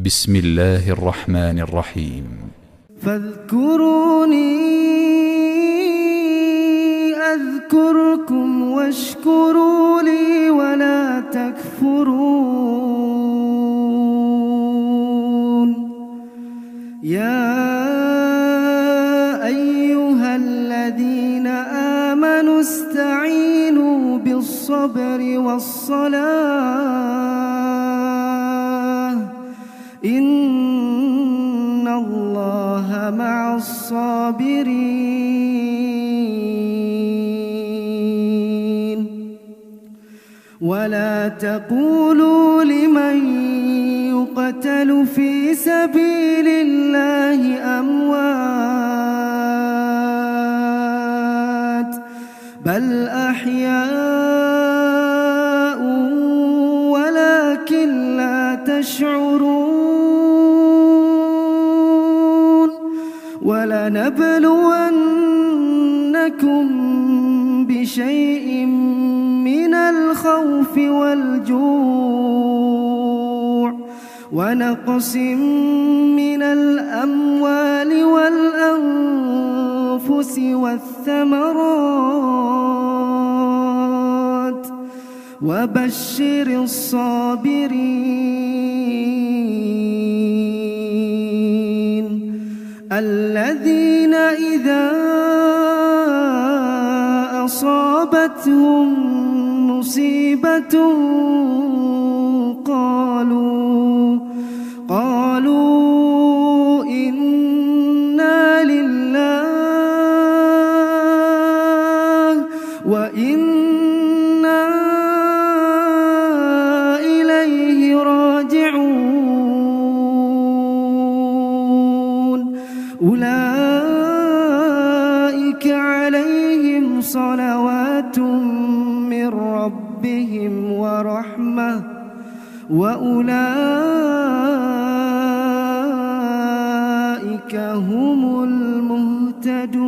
بسم الله الرحمن الرحيم. فاذكروني أذكركم واشكروا لي ولا تكفرون. يا أيها الذين آمنوا استعينوا بالصبر والصلاة إن الله مع الصابرين. ولا تقولوا لمن يقتل في سبيل الله أموات بل أحياء ولكن لا تشعرون. ولنبلونكم بشيء من الخوف والجوع ونقص من الأموال والأنفس والثمرات وبشر الصابرين الذين إذا أصابتهم مصيبة قالوا إنا لله وإنا إليه راجعون. أولئك عليهم صلوات من ربهم ورحمة وأولئك هم المهتدون.